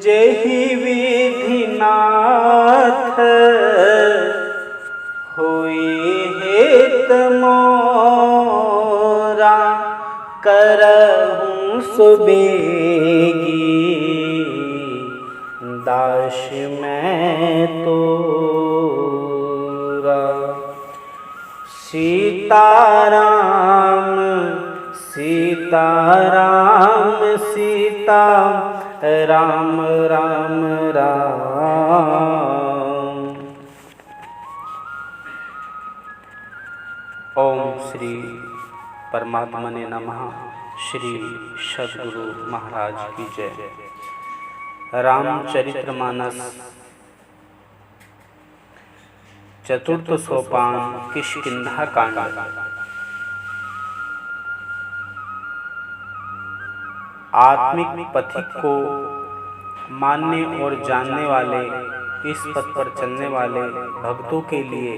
जेहि विधिनाथ होई हेत मोरा करहूँ सुबेगी दास मैं तोरा। सीताराम सीताराम सीता राम राम राम। ओम श्री परमात्मने नमः। श्री सद्गुरु महाराज की जय। रामचरितमानस चतुर्थ सोपान किष्किंधा कांड। आत्मिक पथिक को मानने और जानने वाले, इस पथ पर चलने वाले भक्तों के लिए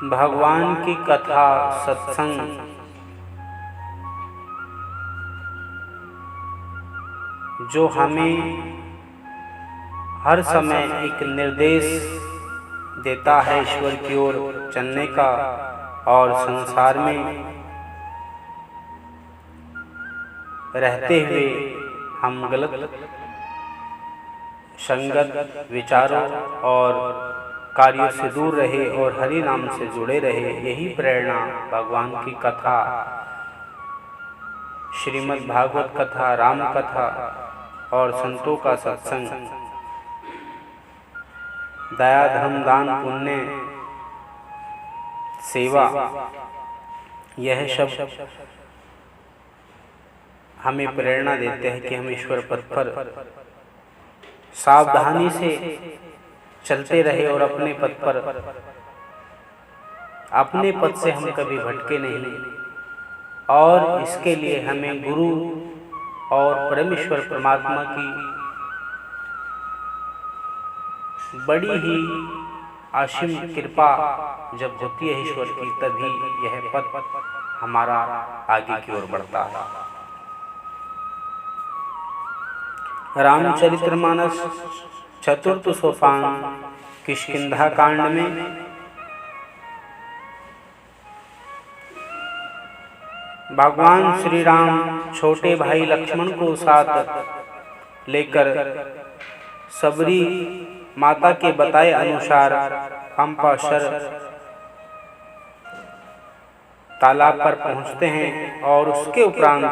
भगवान की कथा सत्संग जो हमें हर समय एक निर्देश देता है ईश्वर की ओर चलने का, और संसार में रहते हुए हम गलत संगत विचारों और कार्यों से दूर रहे और हरि नाम से जुड़े रहे। यही प्रेरणा भगवान की कथा, श्रीमद् भागवत कथा, राम कथा और संतों का सत्संग, दया धर्म दान पुण्य सेवा, यह सब हमें प्रेरणा देते हैं कि हम ईश्वर पथ पर सावधानी से चलते रहे और अपने पथ पर, अपने पथ से हम कभी भटके नहीं। और इसके लिए हमें गुरु और परमेश्वर परमात्मा की बड़ी ही असीम कृपा जब होती है ईश्वर की, तभी यह पथ हमारा आगे की ओर बढ़ता है। रामचरितमानस चतुर्थ सोपान किष्किंधा कांड में भगवान श्री राम छोटे भाई लक्ष्मण को साथ लेकर सबरी माता के बताए अनुसार पंपाशर तालाब पर पहुंचते हैं, और उसके उपरांत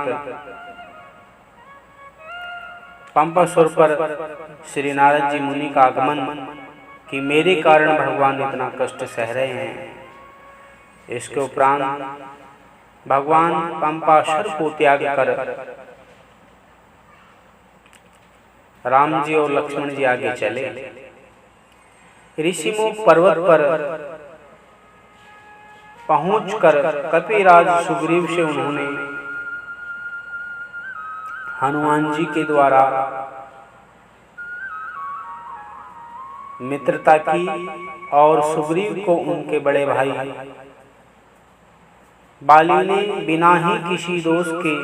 पंपासुर पर श्री नारद जी मुनि का आगमन कि मेरे कारण भगवान इतना कष्ट सह रहे हैं। इसके उपरांत भगवान पंपासुर को त्याग कर राम जी और लक्ष्मण जी आगे चले। ऋषिमुख पर्वत पर पहुंचकर कपिराज सुग्रीव से उन्होंने हनुमान जी के द्वारा मित्रता की, और सुग्रीव को उनके बड़े भाई बाली ने बिना ही किसी दोष के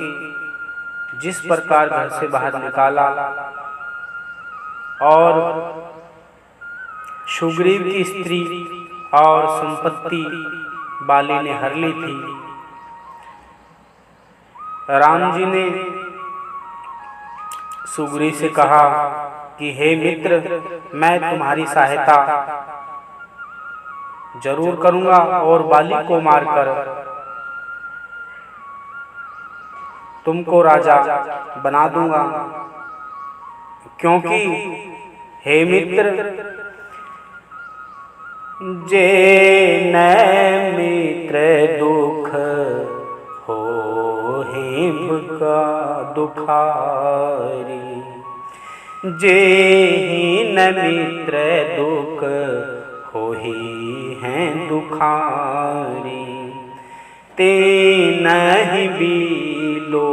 जिस प्रकार घर से बाहर निकाला, और सुग्रीव की स्त्री और संपत्ति बाली ने हर ली थी। राम जी ने सुग्रीव से कहा कि हे मित्र, मैं तुम्हारी सहायता जरूर करूंगा और बाली को मारकर तुमको राजा बना दूंगा, क्योंकि हे मित्र, जे न मित्र दुख हो हिम का दुखारी, जे न मित्र दुख हो ही हैं दुखारी, ते नहीं बीलो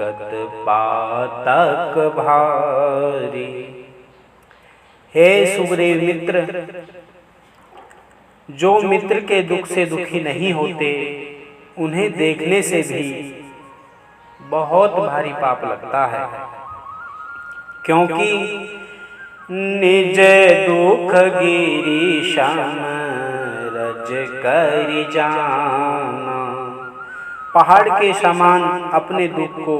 कत पातक भारी। हे सुग्रीव मित्र, जो मित्र के दुख से दुखी नहीं होते, उन्हें देखने से भी बहुत भारी पाप लगता है, क्योंकि निज दुख गिरी रज करि जाना। पहाड़ के समान अपने दुख को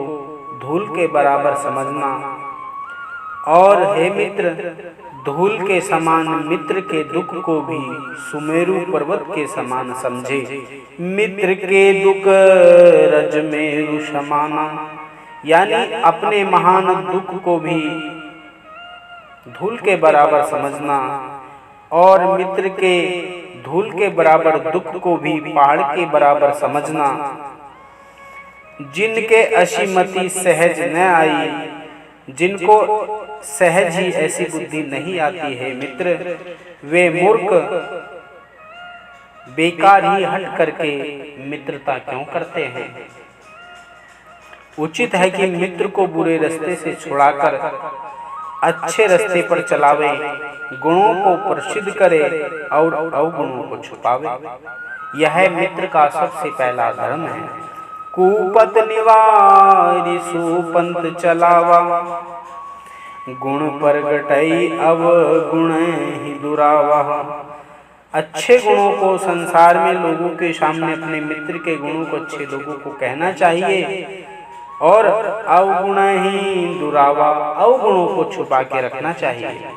धूल के बराबर समझना, और हे मित्र, धूल के समान मित्र के दुख को भी सुमेरु पर्वत के समान समझे। मित्र के दुख रजमेरु समाना, यानी अपने महान दुख को भी धूल के बराबर समझना, और मित्र के धूल के बराबर दुख को भी पहाड़ के बराबर समझना। जिनके असीमति सहज न आई, जिनको सहज ही ऐसी बुद्धि नहीं आती है मित्र, वे मूर्ख बेकार ही हट करके मित्रता क्यों करते हैं। उचित है कि मित्र को बुरे रास्ते से छुड़ाकर अच्छे रास्ते पर चलावे, गुणों को प्रसिद्ध करे और अवगुणों को छुपावे। यह मित्र का सबसे पहला धर्म है। कुपत निवारि सुपंथ चलावा, गुण प्रगटई अवगुण ही दुरावा। अच्छे गुणों को संसार में लोगों के सामने अपने मित्र के गुणों को अच्छे लोगों को कहना चाहिए, और अवगुण ही दुरावा, अवगुणों को छुपा के रखना चाहिए।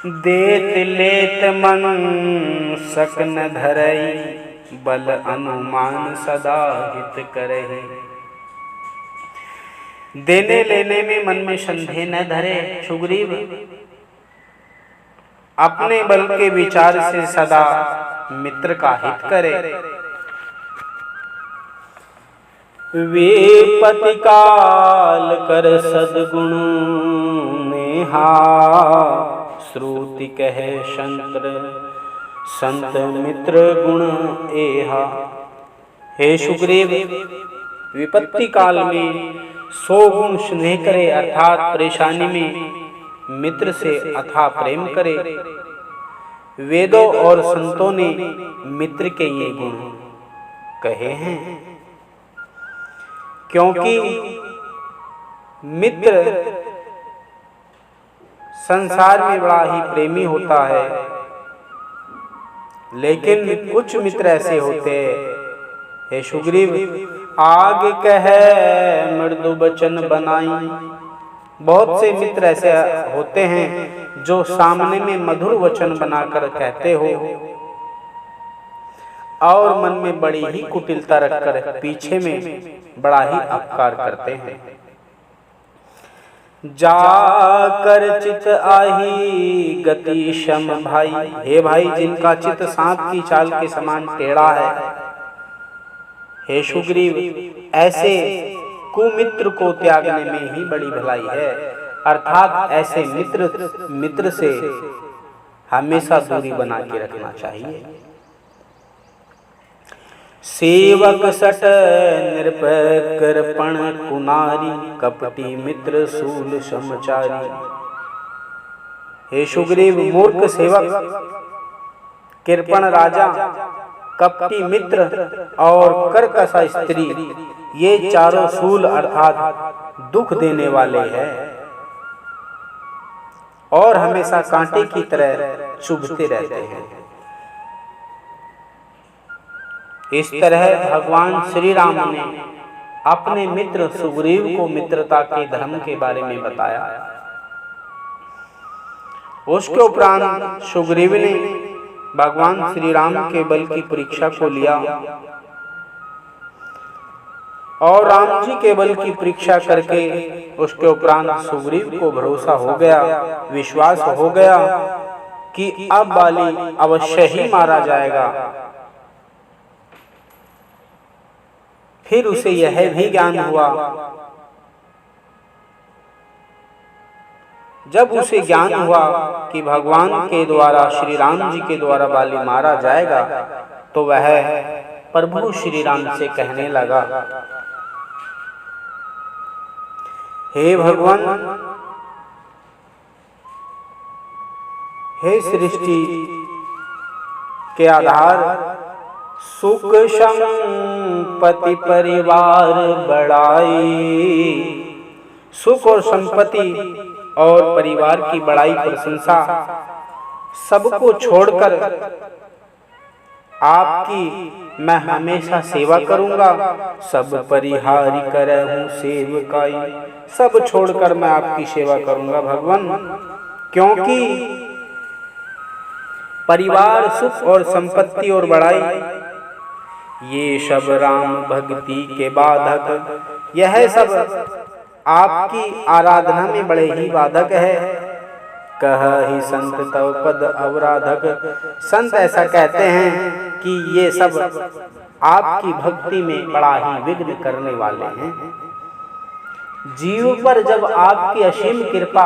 देत लेत मन सकन धरई, बल अनुमान सदा हित करहि। देने लेने में मन में संदेह न धरे सुग्रीव, अपने बल के विचार से सदा मित्र का हित करे। विपत्ति काल कर सद्गुण नेहा, श्रुति कहे संत मित्र गुण एहा। हे सुग्रीव, विपत्ति काल में 100 गुण स्नेह करे, अर्थात परेशानी में मित्र से अथाह प्रेम करे। वेदों और संतों ने मित्र के ये गुण कहे हैं, क्योंकि मित्र संसार में बड़ा ही प्रेमी होता है, लेकिन कुछ मित्र ऐसे होते हैं, हे सुग्रीव, आग कहे मृदु वचन बनाई। बहुत से मित्र ऐसे होते हैं जो सामने में मधुर वचन बनाकर कहते हो, और मन में बड़ी ही कुटिलता रखकर पीछे में बड़ा ही अपकार करते हैं। जाकर चित आही गति शम भाई। हे भाई, जिनका चित सांप की चाल के समान टेढ़ा है, हे सुग्रीव, ऐसे कुमित्र को त्यागने में ही बड़ी भलाई है। अर्थात ऐसे मित्र से हमेशा दूरी बना के रखना चाहिए। सेवक सट निरपकृपण कुनारी, कपटी मित्र सूल समचारी। हे सुग्रीव, मूर्ख सेवक, कृपण राजा, कपटी मित्र और कर्कशा स्त्री, ये चारों सूल अर्थात दुख देने वाले हैं और हमेशा कांटे की तरह चुभते रहते हैं। इस तरह भगवान श्री राम ने अपने मित्र सुग्रीव को मित्रता के धर्म के बारे में बताया। उसके उपरांत सुग्रीव ने भगवान श्री राम के बल की परीक्षा को लिया, और राम जी के बल की परीक्षा करके उसके उपरांत सुग्रीव को भरोसा हो गया, विश्वास हो गया कि अब बाली अवश्य ही मारा जाएगा। फिर उसे यह भी ज्ञान हुआ, जब उसे ज्ञान हुआ कि भगवान के द्वारा, श्री राम जी के द्वारा बाली मारा जाएगा, तो वह प्रभु श्री राम से कहने लगा, हे भगवान, हे सृष्टि के आधार, सुख संपत्ति परिवार बढ़ाई। सुख और संपत्ति और परिवार की बड़ाई प्रशंसा सबको छोड़कर आपकी मैं हमेशा सेवा करूंगा। सब परिहारी करहूं सेवकाई, सब छोड़कर मैं आपकी सेवा करूंगा भगवान, क्योंकि परिवार, सुख और संपत्ति और बड़ाई ये सब राम भक्ति के बाधक, यह सब आपकी आराधना में बड़े ही बाधक है। कह ही संत तव पद अवराधक, संत ऐसा कहते हैं कि ये सब आपकी भक्ति में बड़ा ही विघ्न करने वाले हैं। जीव पर जब आपकी असीम कृपा,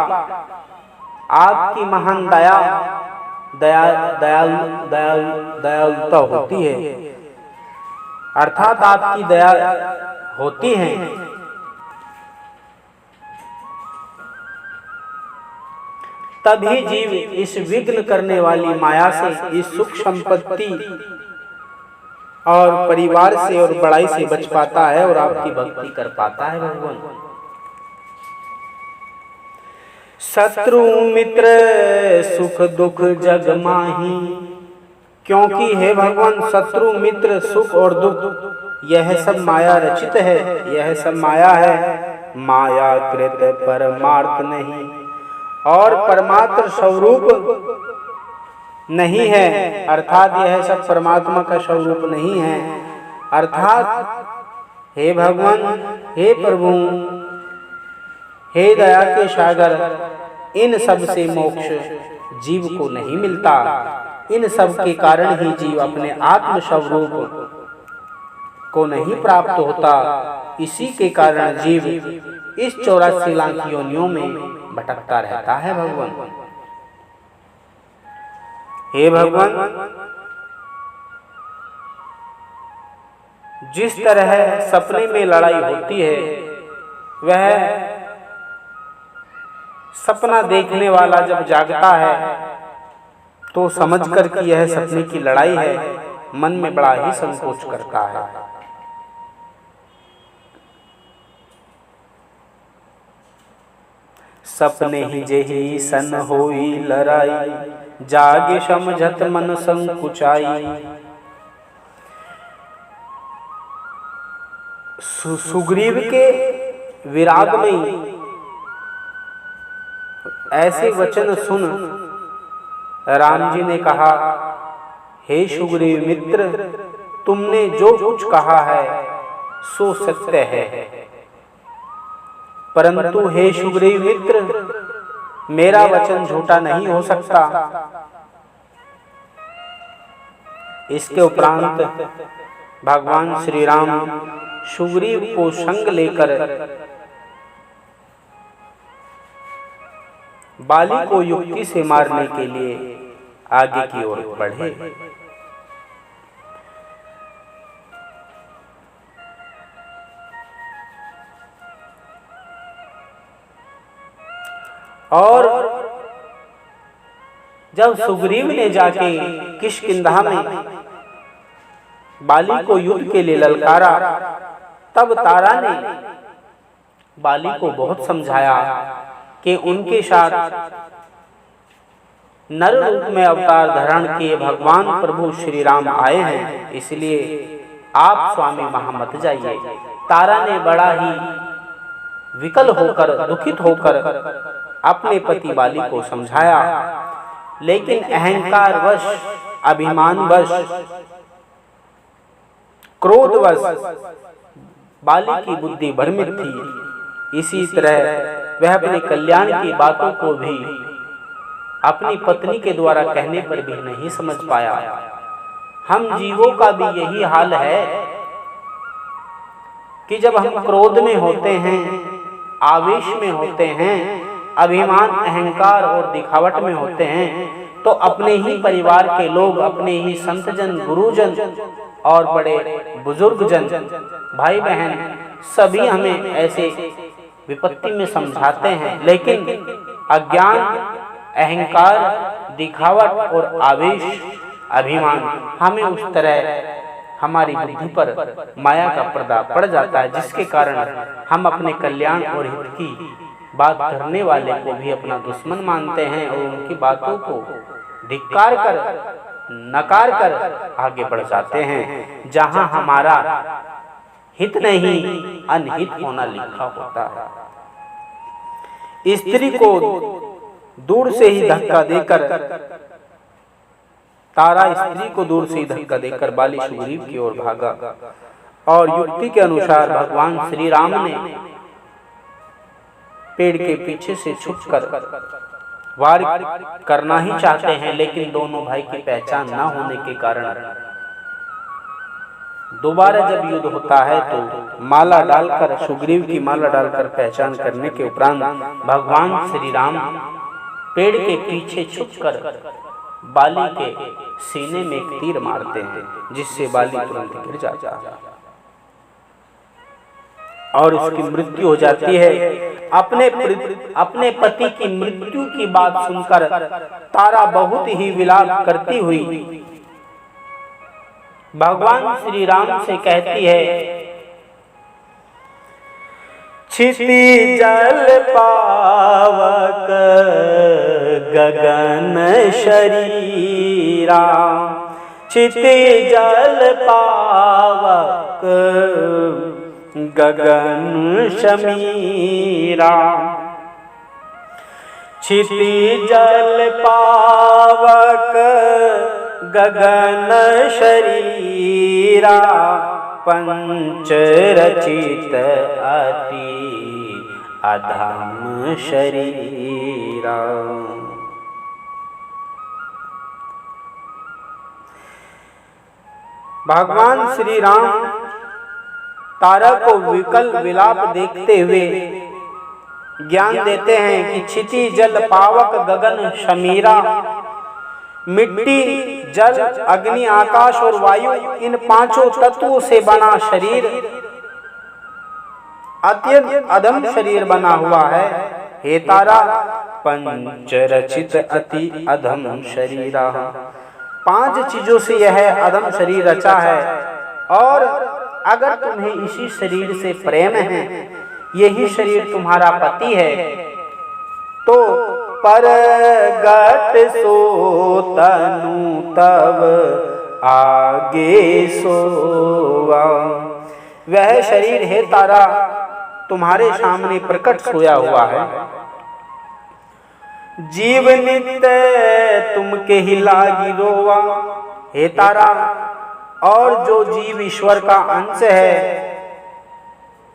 आपकी महान दयालुता होती है, अर्थात आपकी दया होती है, तभी जीव इस विघ्न करने वाली माया से, इस सुख संपत्ति और परिवार से और बड़ाई से बच पाता है और आपकी भक्ति कर पाता है भगवान। शत्रु मित्र सुख दुख जग माही, क्योंकि हे भगवान शत्रु मित्र सुख और दुख यह सब माया रचित है, यह सब माया है, माया कृत परमार्थ नहीं और परमात्म स्वरूप नहीं है, अर्थात यह सब परमात्मा का स्वरूप नहीं है। अर्थात हे भगवान, हे प्रभु, हे दया के सागर, इन सब से मोक्ष जीव को नहीं मिलता। इन सब के कारण ही जीव अपने आत्म स्वरूप को नहीं प्राप्त होता। इसी के कारण जीव इस 84 लाख योनियों में भटकता रहता है भगवान। हे भगवान, जिस तरह सपने में लड़ाई होती है, वह सपना देखने वाला जब जागता है तो समझकर कि यह सपने की लड़ाई है, मन में बड़ा ही संकोच करता है। सपने ही जेहि सन होई लड़ाई, जागे समझत मन संकुचाई। सुग्रीव के विराग में ऐसे वचन सुन राम जी ने कहा, हे सुग्रीव मित्र, तुमने जो कुछ कहा है सो सत्य है, परंतु हे सुग्रीव मित्र, मेरा वचन झूठा नहीं हो सकता। इसके उपरांत भगवान श्री राम सुग्रीव को संग लेकर बाली को युक्ति से मारने के लिए आगे की ओर बढ़े। और जब सुग्रीव ने जाके किष्किंधा में बाली को युद्ध के लिए ललकारा, तब तारा ने बाली को बहुत समझाया कि उनके साथ नर रूप में अवतार धारण किए भगवान प्रभु श्री राम आए हैं, इसलिए आप स्वामी वहां मत जाइए। तारा ने बड़ा ही विकल होकर, दुखित होकर अपने पति बाली को समझाया, लेकिन अहंकारवश, अभिमानवश, क्रोधवश बाली की बुद्धि भ्रमित थी। इसी तरह वह अपने कल्याण की बातों को भी अपनी पत्नी के द्वारा कहने पर भी नहीं समझ पाया। हम जीवों का भी यही हाल है कि जब हम क्रोध में होते हैं, आवेश में होते हैं, अभिमान, अहंकार और दिखावट में होते हैं, तो अपने ही परिवार के लोग, अपने ही संतजन, गुरुजन और बड़े बुजुर्ग जन, भाई बहन सभी हमें ऐसे विपत्ति में समझाते हैं, लेकिन अज्ञान, अहंकार, दिखावट और आवेश, अभिमान हमें उस तरह हमारी बुद्धि पर माया का पर्दा पड़ जाता है, जिसके कारण हम अपने कल्याण और हित की बात करने वाले को भी अपना दुश्मन मानते हैं और उनकी बातों को धिक्कार कर, नकार कर आगे बढ़ जाते हैं। जहां हमारा हित नहीं अनहित होना लिखा होता है। स्त्री को दूर से ही धक्का देकर, तारा स्त्री को दूर से ही धक्का देकर बाली सुग्रीव की ओर भागा और युक्ति के अनुसार भगवान श्री राम ने पेड़ के पीछे से छुपकर वार करना ही चाहते हैं, लेकिन दोनों भाई की पहचान न होने के कारण दोबारा जब युद्ध होता है तो माला डालकर, सुग्रीव की माला डालकर पहचान करने के उपरांत भगवान श्री राम पेड़ के पीछे छुपकर बाली के सीने में एक तीर मारते हैं, जिससे बाली तुरंत गिर जाता है और उसकी मृत्यु हो जाती है। अपने पति की मृत्यु की बात सुनकर तारा बहुत ही विलाप करती हुई भगवान श्री राम से कहती है, क्षिति जल पावक गगन शरीरा, क्षिति जल पावक गगन शमीरा, क्षिति जल पावक गगन शरीरा, पंच रचित अति अधम शरीरा। भगवान श्री राम तारा को विकल विलाप देखते हुए ज्ञान देते हैं कि क्षिति जल पावक गगन शमीरा, मिट्टी जल अग्नि आकाश और वायु, इन पांचों तत्वों से बना शरीर अत्यंत अधम शरीर बना हुआ है। हे तारा, पंच रचित अति अधम शरीरा, 5 चीजों से यह अधम शरीर रचा है और अगर तुम्हें इसी शरीर से प्रेम है, यही शरीर तुम्हारा पति है, तो परगट सो तनु तब आगे सोवा। वह शरीर है तारा तुम्हारे सामने प्रकट सोया हुआ है। जीव नित्य तुम के ही लागी रोवा। हे तारा, और जो जीव ईश्वर का अंश है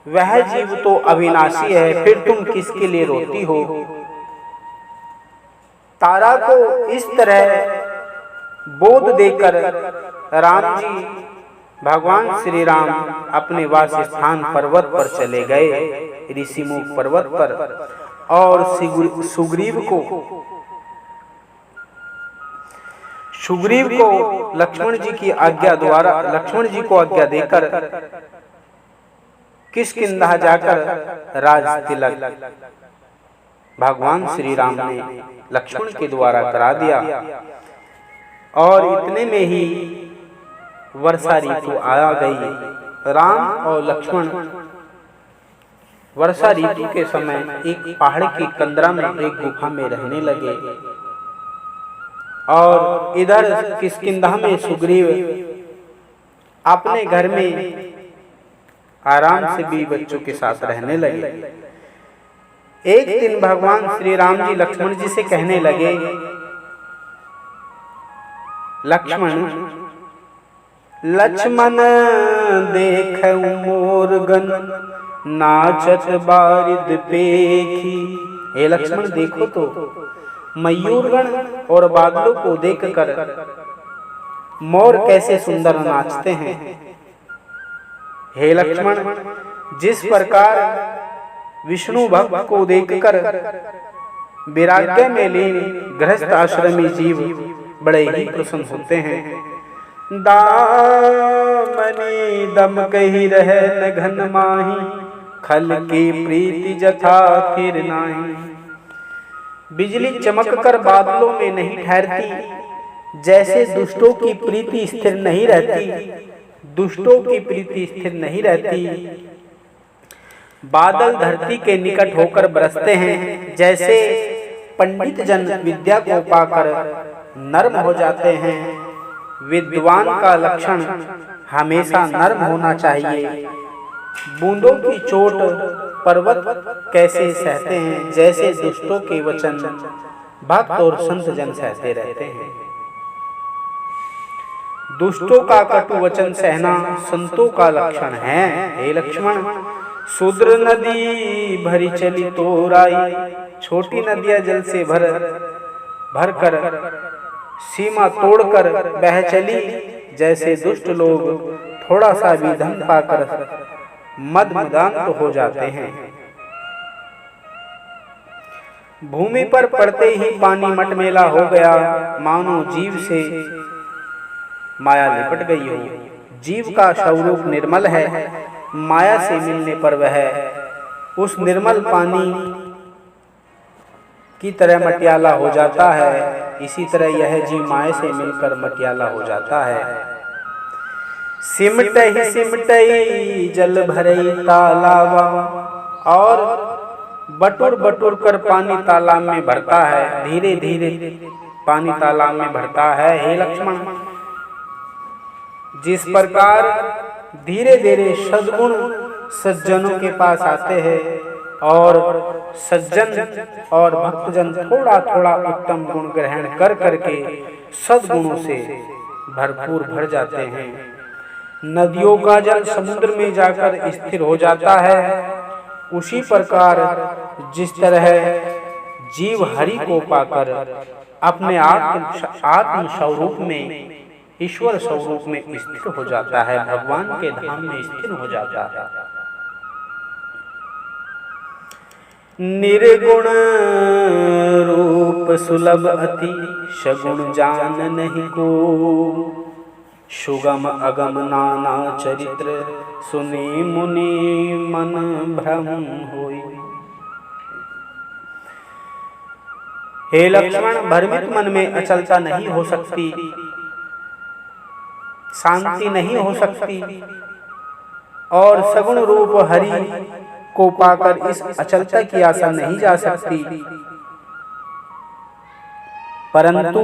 वह जीव तो अविनाशी है, फिर तुम किसके लिए रोती हो। तारा को इस तरह बोध देकर राम जी, भगवान श्री राम अपने वास स्थान पर्वत पर चले गए, ऋषिमुख पर्वत पर, और सुग्रीव को लक्ष्मण जी की आज्ञा द्वारा, लक्ष्मण जी को आज्ञा देकर किष्किंधा जाकर राज तिलक भगवान श्री राम ने लक्ष्मण के द्वारा करा दिया। और इतने में ही वर्षा ऋतु आ गई। राम और लक्ष्मण वर्षा ऋतु के समय एक पहाड़ की कंदरा में एक गुफा में रहने लगे और इधर किष्किंधा में सुग्रीव अपने घर में आराम से भी बच्चों के साथ रहने लगे। एक दिन भगवान श्री राम जी लक्ष्मण जी से कहने लगे, लक्ष्मण लक्ष्मण देख मोरगन नाचत बारिद पेखी। हे लक्ष्मण, देखो तो मयूरगण और बादलों को देखकर मोर कैसे सुंदर नाचते हैं। हे लक्ष्मण, जिस प्रकार विष्णु भक्त को देखकर वैराग्य में लीन गृहस्थ आश्रमी जीव बड़े ही प्रसन्न होते हैं। दामनी दम कही रहे न घन माही, खल की प्रीति जथा फिर नाही। बिजली चमककर बादलों में नहीं ठहरती, जैसे दुष्टों की प्रीति स्थिर नहीं रहती, दुष्टों की प्रीति स्थिर नहीं रहती। बादल धरती के निकट होकर बरसते हैं, जैसे पंडित जन विद्या को पाकर नर्म हो जाते हैं। विद्वान का लक्षण हमेशा नर्म होना चाहिए। बूंदों की चोट पर्वत कैसे सहते हैं, जैसे दुष्टों के वचन भक्त और संत जन सहते रहते हैं। दुष्टों का कटु वचन सहना संतों का लक्षण है। हे लक्ष्मण, शूद्र नदी भरी चली तोराई, छोटी नदियां जल से भर कर सीमा तोड़कर बह चली। जैसे दुष्ट लोग थोड़ा सा भी धन पाकर मदमदांत हो जाते हैं। भूमि पर पड़ते ही पानी मटमेला हो गया, मानो जीव से माया लिपट गई हो। जीव का स्वरूप निर्मल है, माया से मिलने पर वह उस निर्मल पानी की तरह मटियाला हो जाता है। इसी तरह यह जीव माया से मिलकर मटियाला हो जाता है। सिमटई जल भरई तालाबा, और बटुर बटुर कर पानी तालाब में भरता है। धीरे धीरे पानी तालाब में भरता है। हे लक्ष्मण, जिस प्रकार धीरे धीरे सद्गुण सज्जनों के पास आते हैं और सज्जन और भक्तजन थोड़ा थोड़ा उत्तम गुण ग्रहण कर करके सद्गुणों से भरपूर भर जाते हैं। नदियों का जल समुद्र में जाकर स्थिर हो जाता है, उसी प्रकार जिस तरह जीव हरि को पाकर अपने आत्म स्वरूप में, ईश्वर स्वरूप में स्थिर हो जाता है, भगवान के धाम में स्थिर हो जाता है। निर्गुण रूप सुलभ अति, सगुण जान नहीं को। सुगम अगम नाना चरित्र, सुनी मुनि मन भ्रम होई। हे लक्ष्मण, भ्रमित मन में अचलता नहीं हो सकती, शांति नहीं हो सकती, और सगुण रूप हरि को पाकर इस अचलता की आशा नहीं जा सकती। परंतु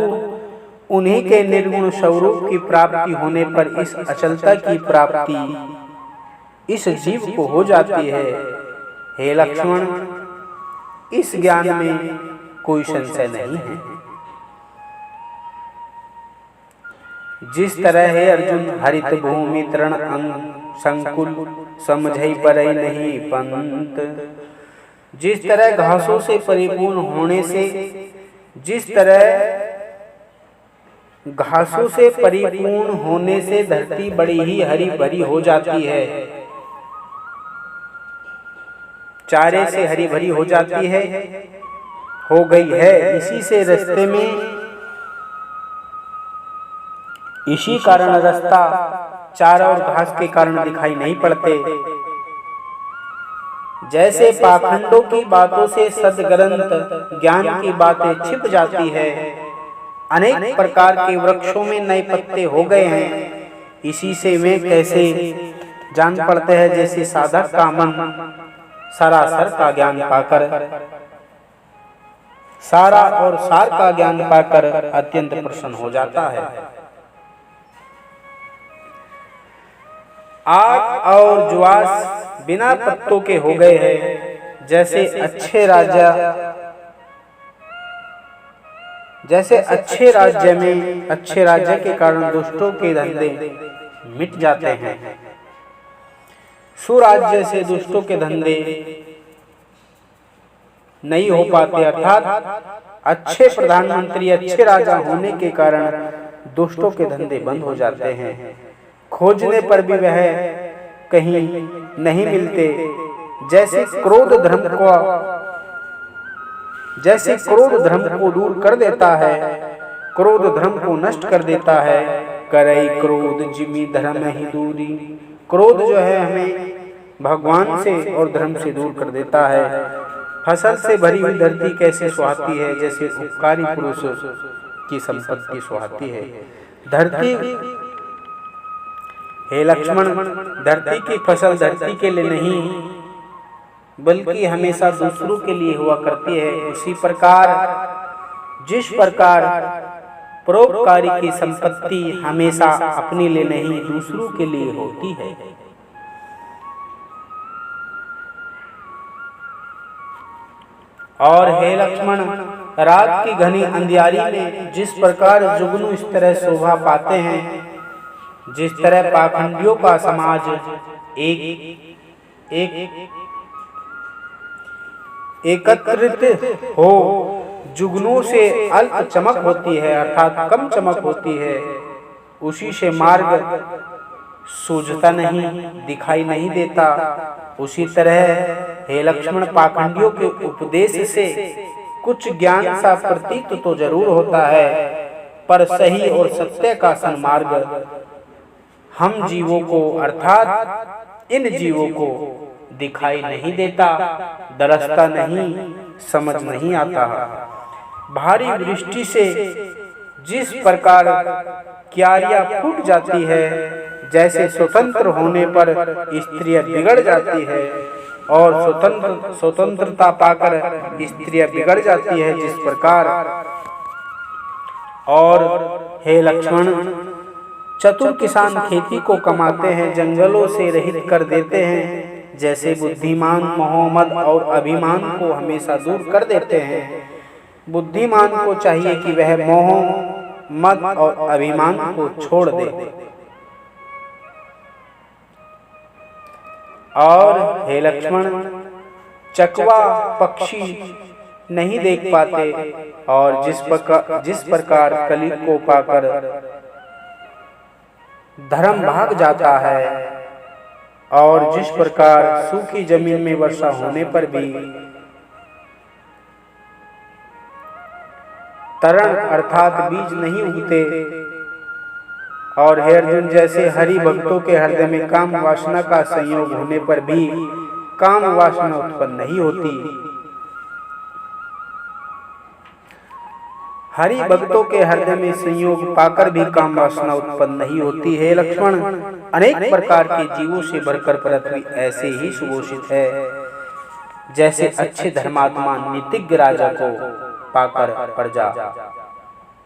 उन्हीं के निर्गुण स्वरूप की प्राप्ति होने पर इस अचलता की प्राप्ति इस जीव को हो जाती है। हे लक्ष्मण, इस ज्ञान में कोई संशय नहीं है। जिस तरह है अर्जुन, हरित भूमि तृण अंग संकुल, समझई परई नहीं पंत। जिस तरह घासों से परिपूर्ण होने से, जिस तरह घासों से परिपूर्ण होने से धरती बड़ी ही हरी भरी हो जाती है, चारे से हरी भरी हो जाती है, हो गई है। इसी से रास्ते में, इसी कारण रास्ता चारा और घास के कारण दिखाई नहीं पड़ते। जैसे पाखंडों की बातों से सद्ग्रंथ ज्ञान की बातें छिप जाती है, अनेक प्रकार के वृक्षों में नए पत्ते हो गए हैं, इसी से वे कैसे जान पड़ते हैं। जैसे साधक का मन सरासर का ज्ञान पाकर, सारा और सार का ज्ञान पाकर अत्यंत प्रसन्न हो जाता है। आग और ज्वास बिना पत्तों के हो गए हैं। जैसे अच्छे राज्य में अच्छे राज्य के कारण दुष्टों के धंधे मिट जाते हैं, सुराज्य से दुष्टों के धंधे नहीं हो पाते। अर्थात अच्छे प्रधानमंत्री, अच्छे राजा होने के कारण दुष्टों के धंधे बंद हो जाते हैं। खोजने पर भी वह कहीं नहीं मिलते। जैसे क्रोध धर्म को दूर कर देता है, क्रोध धर्म को नष्ट कर देता है। करई क्रोध जिमि धर्म ही दूरी। क्रोध जो है हमें भगवान से और धर्म से दूर कर देता है। फसल से भरी हुई धरती कैसे सुहाती है, जैसे उपकारी पुरुष की संपत्ति सुहाती है। धरती हे लक्ष्मण, धरती की फसल धरती के लिए नहीं बल्कि हमेशा दूसरों के लिए हुआ करती है। उसी प्रकार जिस प्रकार परोपकारी की संपत्ति हमेशा अपने लिए नहीं दूसरों के लिए होती है। और हे लक्ष्मण, रात की घनी अंधियारी में जिस प्रकार जुगनू इस तरह शोभा पाते हैं, जिस तरह पाखंडियों का समाज एकत्रित हो जुगनू से अल्प चमक होती है, अर्थात कम चमक होती है, उसी से मार्ग सूझता नहीं, दिखाई नहीं देता। उसी तरह हे लक्ष्मण, पाखंडियों के उपदेश से कुछ ज्ञान सा प्रतीत तो जरूर होता है, पर सही और सत्य का सन्मार्ग हम जीवों को अर्थात इन जीवों को दिखाई नहीं देता, दरसता नहीं, समझ नहीं आता। भारी वृष्टि से जिस प्रकार क्यारियां फूट जाती है, जैसे स्वतंत्र होने पर स्त्रियां बिगड़ जाती है और स्वतंत्रता पाकर स्त्रियां बिगड़ जाती है, जिस प्रकार। और हे लक्ष्मण, चतुर किसान खेती को कमाते हैं, जंगलों से रहित कर देते हैं, जैसे बुद्धिमान मोह मद और अभिमान को हमेशा दूर कर देते हैं। बुद्धिमान को चाहिए कि वह मोह मद और अभिमान को छोड़ दे। और हे लक्ष्मण, चकवा पक्षी नहीं देख पाते, और जिस प्रकार कली को पाकर धर्म भाग जाता है, और जिस प्रकार सूखी जमीन में वर्षा होने पर भी तरण अर्थात बीज नहीं उगते, और हे अर्जुन, जैसे हरि भक्तों के हृदय में काम वासना का संयोग होने पर भी काम वासना उत्पन्न नहीं होती, हरि भक्तों के हृदय में संयोग पाकर भी काम वासना उत्पन्न नहीं होती। हे लक्ष्मण, अनेक प्रकार के जीवों से भरकर पृथ्वी ऐसे ही सुभूषित है, जैसे अच्छे धर्मात्मा नीतिज्ञ राजा को पाकर प्रजा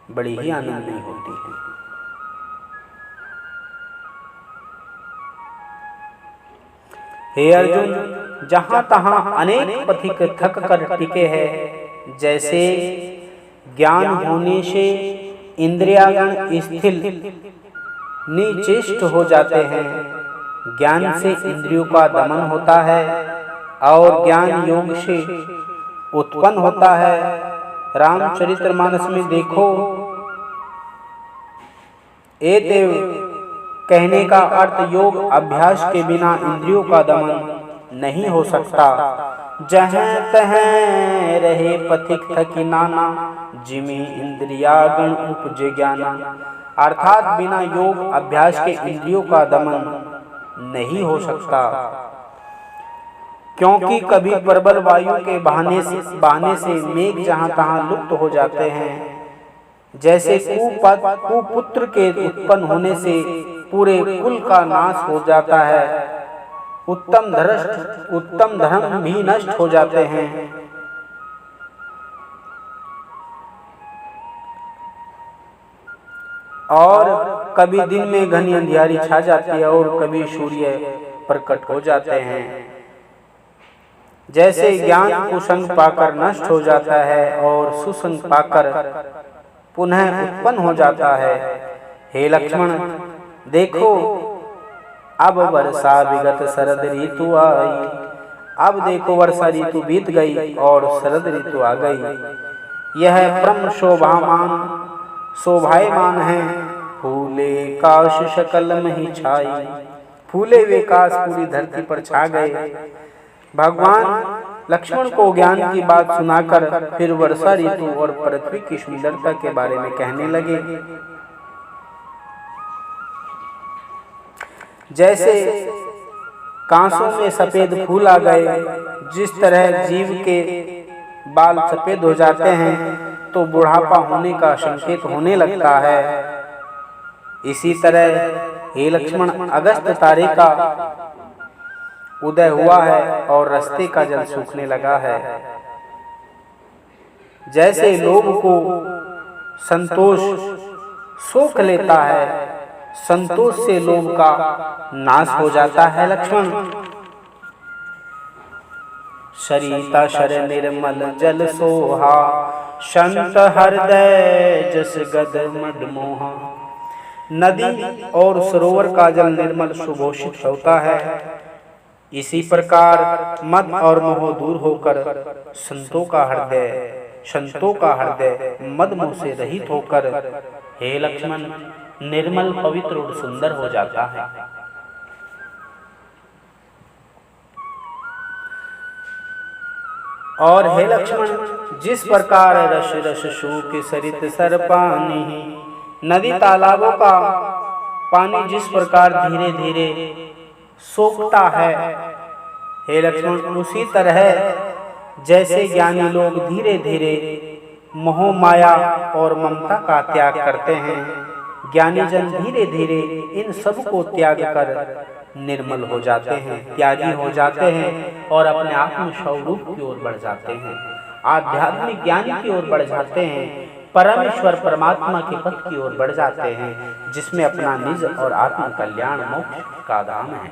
बड़ी ही आनंदित होती है। हे अर्जुन, जहाँ तहाँ अनेक पथिक थक कर टिके हैं, जैसे ज्ञान होने से इंद्रियागण स्थिर निचेष्ट हो जाते हैं, ज्ञान से इंद्रियों का दमन होता है और ज्ञान योग से उत्पन्न होता है। रामचरितमानस में देखो, एतेव कहने का अर्थ योग अभ्यास के बिना इंद्रियों का दमन नहीं हो सकता। जहाँ तहाँ रहे पथिक थकी नाना, जिमे इंद्रियागण उपजे ज्ञाना, अर्थात बिना योग अभ्यास के इंद्रियों का दमन नहीं हो सकता। क्योंकि कभी प्रबल वायु के बहाने से मेघ जहाँ तहाँ लुप्त हो जाते हैं, जैसे कुपुत्र के उत्पन्न होने से पूरे कुल का नाश हो जाता है, उत्तम धर्म भी नष्ट हो जाते हैं। और कभी दिन में घनी अंधियारी छा जाती है और कभी सूर्य प्रकट हो जाते हैं, जैसे ज्ञान कुसंग पाकर नष्ट हो जाता है और सुसंग पाकर पुनः उत्पन्न हो जाता है। हे लक्ष्मण, देखो अब वर्षा विगत शरद ऋतु आई, अब देखो वर्षा ऋतु बीत गई और शरद ऋतु आ गई। यह परम शोभायमान है, फूले काश सकल में ही छाई, फूले वे काश पूरी धरती पर छा गए। भगवान लक्ष्मण को ज्ञान की बात सुनाकर फिर वर्षा ऋतु और पृथ्वी की सुंदरता के बारे में कहने लगे। जैसे कांसों में सफेद फूल आ गए, जिस तरह जीव के बाल सफेद हो जाते हैं तो बुढ़ापा होने का संकेत होने लगता है, इसी तरह हे लक्ष्मण, अगस्त तारे का उदय हुआ है और रास्ते का जल सूखने लगा है। जैसे लोभ को संतोष सोख लेता है, संतोष से लोभ का नाश हो जाता है। लक्ष्मण, सरिता शर निर्मल जल सोहा, संत हृदय जस गद मद मोहा। नदी और सरोवर का जल निर्मल सुघोषित होता है, इसी प्रकार मद और मोह दूर होकर संतों का हृदय मद मोह से रहित होकर, हे लक्ष्मण, निर्मल पवित्र और सुंदर हो जाता है। और हे लक्ष्मण, जिस प्रकार रस रस शोक सरित सर पानी, नदी तालाबों का पानी जिस प्रकार धीरे धीरे सोखता है, हे लक्ष्मण, उसी तरह जैसे ज्ञानी लोग धीरे धीरे मोह माया और ममता का त्याग करते हैं, ज्ञानी जन धीरे धीरे इन सब को त्याग कर निर्मल हो जाते हैं, त्यागी हो जाते हैं और अपने आत्म स्वरूप की ओर बढ़ जाते हैं, आध्यात्मिक ज्ञान की ओर बढ़ जाते हैं, परमेश्वर परमात्मा के पथ की ओर बढ़ जाते हैं, जिसमें अपना निज और आत्म कल्याण मोक्ष का धाम है।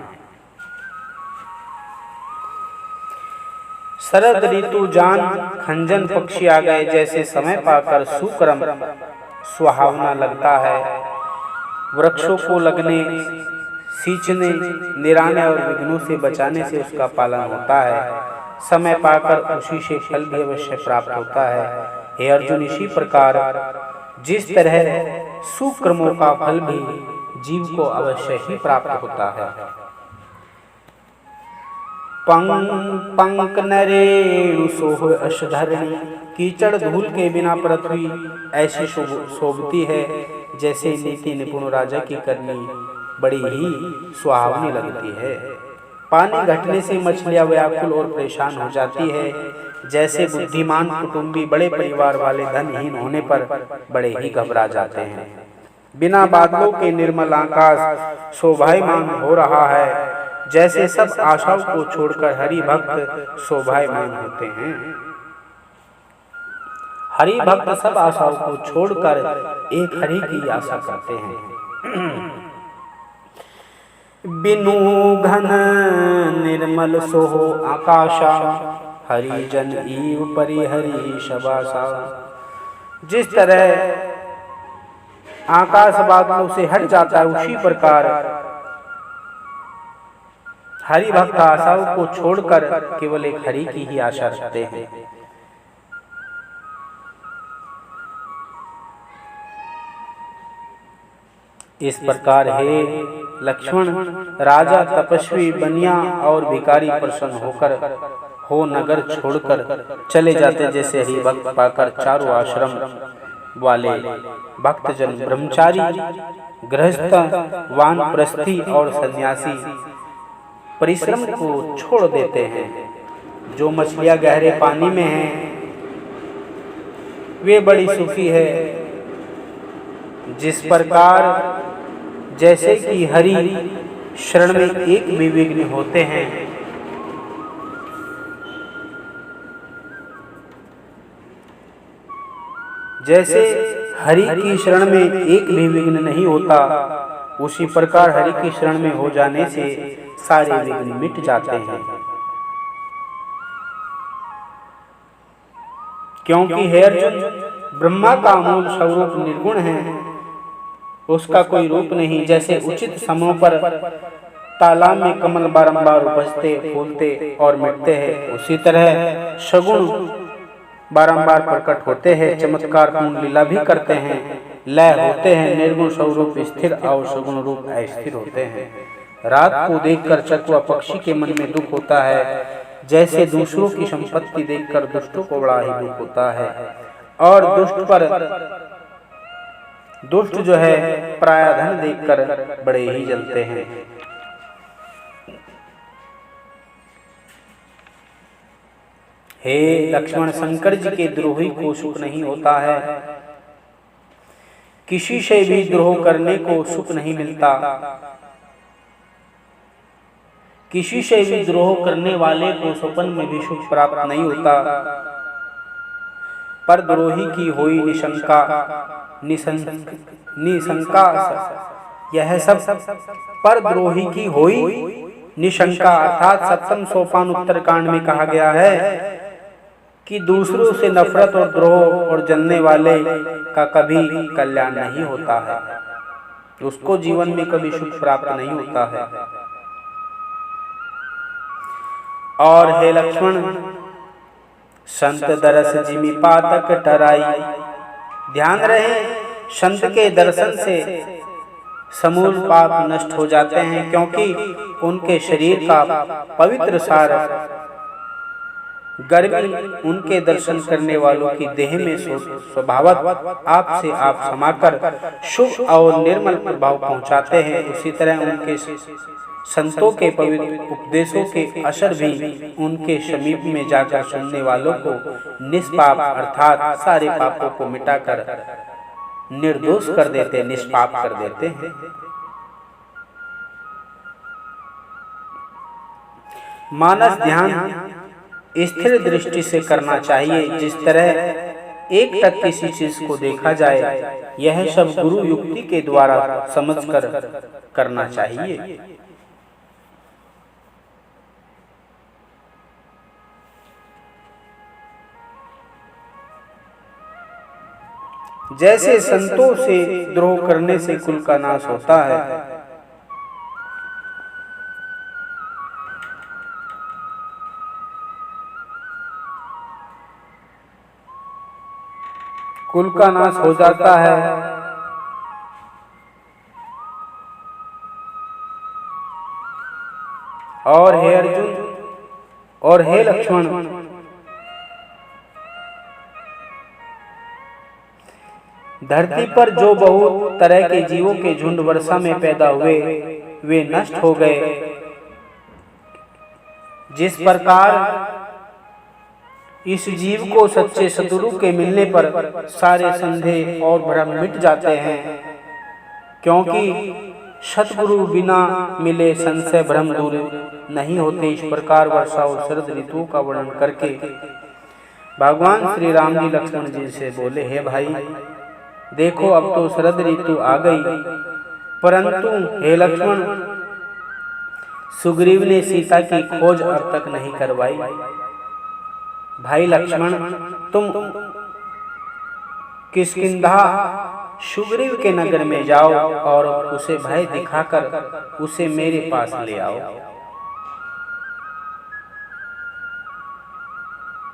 शरद ऋतु जान खंजन पक्षी आ गए, जैसे समय पाकर सुक्रम सुहावना लगता है। वृक्षों को लगने, सींचने, निराने और विघ्नों से बचाने से उसका पालन होता है। समय पाकर उसी से फल भी अवश्य प्राप्त होता है। हे अर्जुन, इसी प्रकार जिस तरह सुक्रमों का फल भी जीव को अवश्य ही प्राप्त होता है। पंक नरेणु सोह अशधरणी, कीचड़ धूल के बिना पृथ्वी ऐसी शोभती है, जैसे नीति निपुण राजा की करनी बड़ी ही सुहावनी लगती है। पानी घटने से मछलियां व्याकुल और परेशान हो जाती है, जैसे बुद्धिमान कुटुंबी बड़े परिवार वाले धनहीन होने पर बड़े ही घबरा जाते हैं। बिना बादलों के निर्मल आकाश शोभायमान हो रहा है, जैसे सब आशाओं को छोड़कर हरि भक्त शोभायमान होते हैं। हरि भक्त सब आशाओं को छोड़कर एक हरि की आशा करते हैं। बिनु घन निर्मल सोहो आकाशा, हरि जन ईव परिहरि शबासा। जिस तरह आकाश बादलों से हट जाता है, उसी प्रकार हरि भक्त आशाओं को छोड़कर केवल एक हरि की ही आशा रखते हैं। इस प्रकार हे लक्ष्मण, राजा, तपस्वी, बनिया और भिखारी प्रसन्न होकर हो नगर छोड़कर चले जाते, जैसे हरि भक्त पाकर चारों आश्रम वाले भक्तजन, ब्रह्मचारी, गृहस्थ, वानप्रस्थी और सन्यासी परिश्रम को छोड़ देते हैं। जो मछलियां गहरे पानी में हैं, वे बड़ी सुखी है। जिस प्रकार जैसे कि हरि शरण में एक भी विघ्न होते हैं, जैसे हरि की शरण में एक भी विघ्न नहीं होता, उसी प्रकार हरि की शरण में हो जाने से सारे विघ्न मिट जाते हैं। क्योंकि हे अर्जुन, ब्रह्मा का मूल स्वरूप निर्गुण है, उसका कोई रूप नहीं। जैसे उचित समय पर तालाब में कमल बारंबार उपजते, फूलते और मिटते हैं, उसी तरह सगुण बारंबार प्रकट होते हैं, चमत्कार पूर्ण लीला भी करते हैं, लय होते हैं। निर्गुण स्वरूप स्थिर और सगुण रूप अस्थिर होते हैं। रात को देखकर चकवा पक्षी के मन में दुख होता है, जैसे दूसरों की संपत्ति देखकर दुष्टों को बड़ा ही दुख होता है, और दुष्ट जो है पराया धन देखकर बड़े ही जलते हैं। हे लक्ष्मण, शंकर जी के द्रोही को सुख नहीं होता है। किसी से भी द्रोह करने को सुख नहीं मिलता। किसी से भी द्रोह करने वाले को स्वप्न में भी सुख प्राप्त नहीं होता। पर द्रोही की होई निशंका निशंका यह सब पर द्रोही की होई निशंका अर्थात सप्तम सोपान उत्तरकांड में कहा गया है कि दूसरों से नफरत और द्रोह और जलने वाले का कभी कल्याण नहीं होता है, उसको जीवन में कभी सुख प्राप्त नहीं होता है। और हे लक्ष्मण, संत दरस जिमि पातक टराई, ध्यान रहे संत के दर्शन से समूल पाप नष्ट हो जाते हैं, क्योंकि उनके शरीर का पवित्र सार गर्मी उनके दर्शन करने वालों की देह में स्वभावत आपसे आप समाकर शुभ और निर्मल प्रभाव पहुंचाते हैं। उसी तरह उनके संतों के पवित्र उपदेशों के असर भी उनके समीप में जाकर सुनने वालों को निष्पाप अर्थात सारे पापों को मिटाकर निर्दोष कर देते, निष्पाप कर देते हैं। मानस ध्यान स्थिर दृष्टि से करना चाहिए। जिस तरह एक टक किसी चीज को देखा जाए, यह सब गुरु युक्ति के द्वारा समझकर करना चाहिए। जैसे संतों से द्रोह करने से कुल का नाश होता है, कुल का नाश हो जाता है, और हे अर्जुन और हे लक्ष्मण, धरती पर जो बहुत तरह के जीवों के झुंड वर्षा में पैदा हुए वे नष्ट हो गए। जिस प्रकार इस जीव को सच्चे सद्गुरु के मिलने पर सारे संदेह और भ्रम मिट जाते हैं, क्योंकि सद्गुरु बिना मिले संशय भ्रम दूर नहीं होते। इस प्रकार वर्षा और शरद ऋतुओं का वर्णन करके भगवान श्री राम जी लक्ष्मण जी से बोले, हे भाई देखो अब तो शरद ऋतु आ गई, परंतु हे लक्ष्मण, सुग्रीव ने सीता की खोज अब तक नहीं करवाई। भाई लक्ष्मण, तुम किष्किंधा सुग्रीव के नगर में जाओ और उसे भय दिखाकर उसे मेरे पास ले आओ।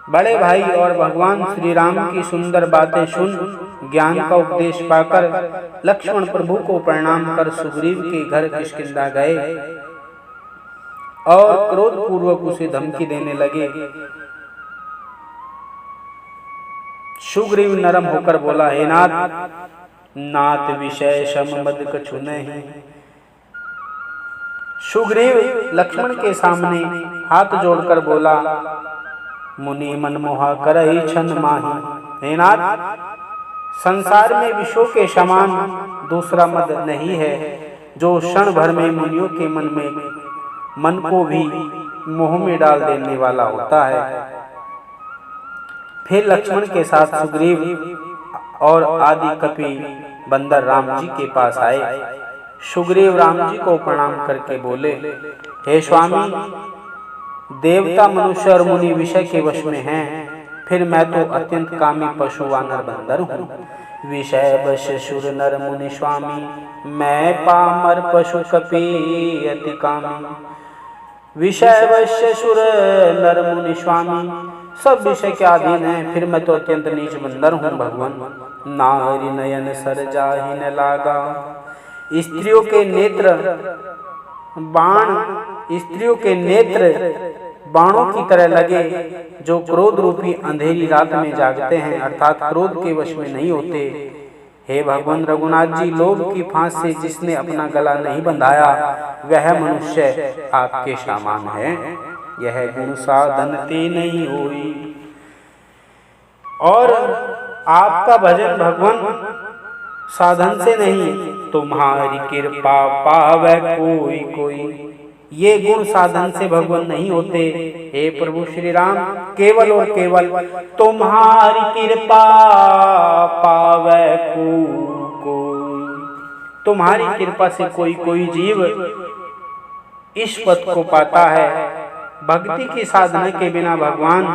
बड़े भाई और भगवान श्री राम की सुंदर बातें सुन ज्ञान का उपदेश पाकर लक्ष्मण प्रभु को प्रणाम कर सुग्रीव के घर किष्किंधा गए और क्रोध पूर्वक उसे धमकी देने लगे। सुग्रीव नरम होकर बोला, हे नाथ विषय सम मद कछु नहीं। सुग्रीव लक्ष्मण के सामने हाथ जोड़कर बोला, मुनि मनमोहा करहि छन माही। हे नाथ, संसार में विषयों के समान दूसरा मद नहीं है, जो क्षण भर में मुनियों के मन को भी मोह में डाल देने वाला होता है। फिर लक्ष्मण के साथ सुग्रीव और आदि कपि बंदर राम जी के पास आए। सुग्रीव राम जी को प्रणाम करके बोले, हे स्वामी, देवता मनुष्य और मुनि विषय के वश में हैं, फिर मैं तो अत्यंत कामी पशु वानर बंदर हूँ। विषय वश सुर नर मुनि स्वामी, मैं पामर पशु कपि अति कामी। विषय वश सुर नर मुनि स्वामी, सब विषय के अधीन है, फिर मैं तो अत्यंत नीच बंदर हूँ। भगवान, नारी नयन सर जाहि न लागा। स्त्रियों के नेत्र बाणों की तरह लगे, जो क्रोध रूपी अंधेरी रात में जागते हैं, अर्थात क्रोध के वश में नहीं होते। हे भगवान रघुनाथ जी, लोभ की फांस से जिसने अपना गला नहीं बंधाया, वह मनुष्य आपके समान है। यह गुण साधन ते नहीं होई। और आपका भजन भगवान साधन से नहीं, तुम्हारी कृपा पावे कोई कोई। ये गुण साधन से भगवान नहीं होते। हे प्रभु श्री राम, केवल और केवल तुम्हारी कृपा पावे कोई। तुम्हारी कृपा से कोई कोई जीव इस पद को पाता है। भक्ति की साधना के बिना भगवान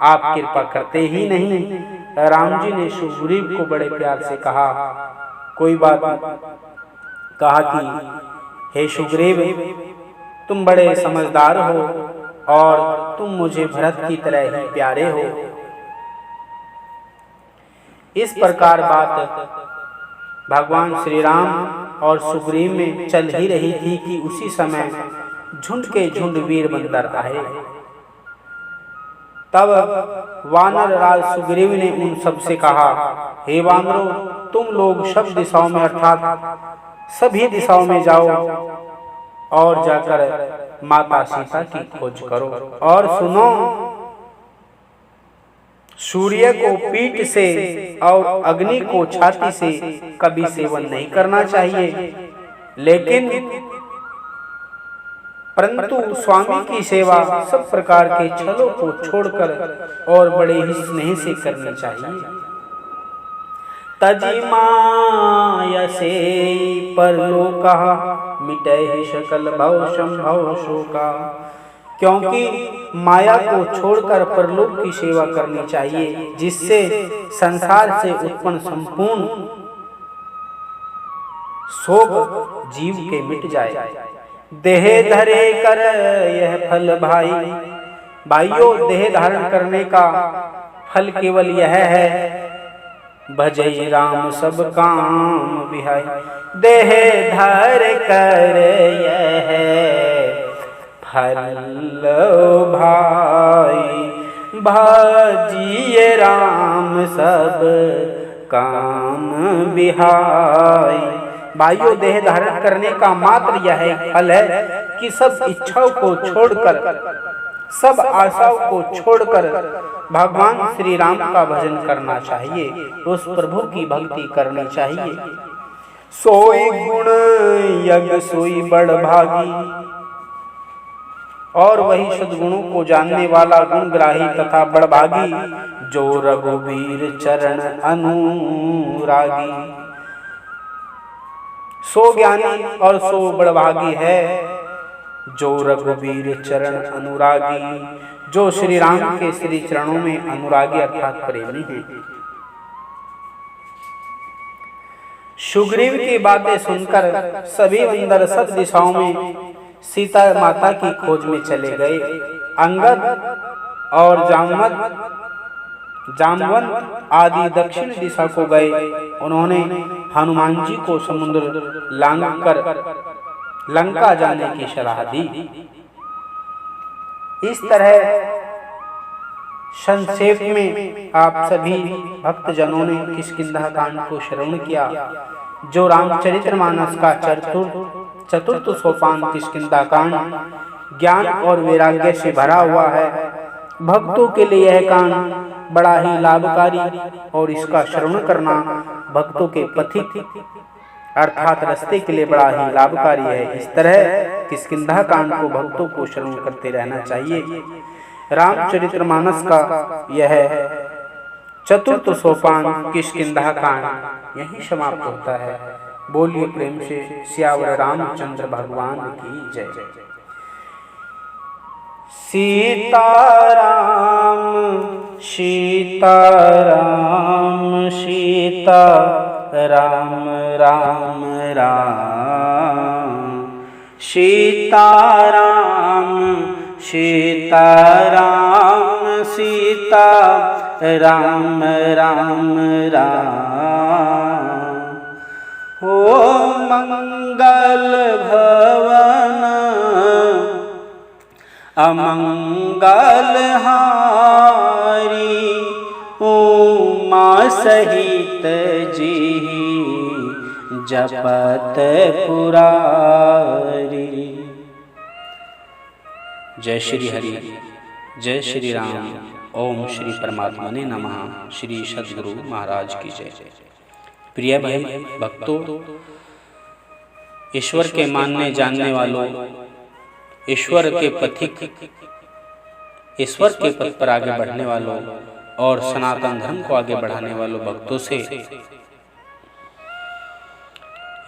आप कृपा करते ही नहीं। राम जी ने सुग्रीव को बड़े प्यार से कहा, कोई बात कहा कि हे सुग्रीव, तुम बड़े समझदार हो और तुम मुझे भरत की तरह ही प्यारे हो। इस प्रकार बात भगवान श्री राम और सुग्रीव में चल ही रही थी कि उसी समय झुंड के झुंड वीर बंदर आए। तब वानर राज सुग्रीव ने उन सब से कहा, हे वानरों, तुम लोग सब दिशाओं में अर्थात सभी दिशाओं में जाओ और जाकर माता सीता की खोज करो। और सुनो, सूर्य को पीठ से और अग्नि को छाती से कभी सेवन नहीं करना चाहिए, लेकिन परंतु स्वामी की सेवा सब प्रकार के छलों को छोड़कर और बड़े ही स्नेह से करनी चाहिए। तजी माया से परलोका मिटै सकल भव संभव शोका। क्योंकि माया को छोड़कर परलोक की सेवा करनी चाहिए, जिससे संसार से उत्पन्न संपूर्ण शोक जीव के मिट जाए। देह धरे कर यह फल भाई। भाइयों, देह धारण करने का फल केवल यह है, भजई राम सब काम बिहाई। देह धर कर यह फल भाई, भजिए राम सब काम बिहाई। भाइयों, देह धारण करने का मात्र यह फल है कि सब इच्छाओं को छोड़कर, सब आशाओं को छोड़कर भगवान श्री राम का भजन करना चाहिए, उस प्रभु की भक्ति करनी चाहिए। सोई गुण यज्ञ सोई बड़ भागी। और वही सद्गुणों को जानने वाला गुणग्राही तथा बड़भागी, जो रघुवीर चरण अनुरागी। सो ज्ञानी और सो बड़भागी है जो रघुवीर चरण अनुरागी, जो श्री राम के श्री चरणों में अनुरागी अर्थात प्रेमी है। सुग्रीव की बातें सुनकर सभी बंदर सब दिशाओं में सीता माता की खोज में चले गए। अंगद और जामवंत आदि दक्षिण दिशा को गए। उन्होंने हनुमान जी को समुद्र लांघकर लंका जाने की सलाह दी। इस तरह संक्षेप में आप सभी भक्तजनों ने किष्किंधा कांड को श्रवण किया, जो रामचरितमानस का चतुर्थ सोपान किष्किंधा कांड ज्ञान और वैराग्य से भरा हुआ है। भक्तों के लिए यह कांड बड़ा ही लाभकारी और इसका श्रवण करना भक्तों के पथिक अर्थात रास्ते के लिए बड़ा ही लाभकारी है। इस तरह किष्किंधा कांड को भक्तों को श्रवण करते रहना चाहिए। रामचरितमानस का यह चतुर्थ सोपान किष्किंधा कांड यही समाप्त होता है। बोलिए प्रेम से सियावर रामचंद्र भगवान की जय। सीताराम सीताराम सीताराम राम राम, सीताराम सीताराम सीताराम राम राम। हो मंगल भवन अमंगल हारी, उमा सहित जी जपत पुरारी। जय श्री हरि, जय श्री राम। ओम श्री परमात्मने नमः। श्री सद्गुरु महाराज की जय। प्रिय भाई भक्तों, ईश्वर के मानने जानने वालों, ईश्वर के पथ पर आगे बढ़ने वालों और सनातन धर्म को आगे बढ़ाने वालों भक्तों से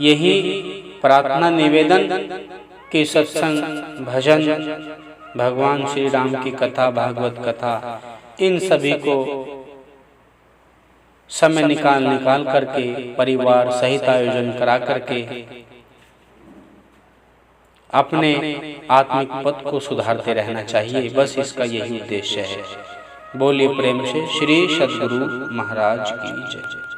यही प्रार्थना निवेदन कि सत्संग, भजन, भगवान श्री राम की कथा, भागवत कथा, इन सभी को समय निकाल करके परिवार सहित आयोजन करा करके अपने आत्मिक पथ को सुधारते रहना चाहिए। बस इसका यही उद्देश्य है। बोलिए प्रेम से श्री सद्गुरु महाराज की जय।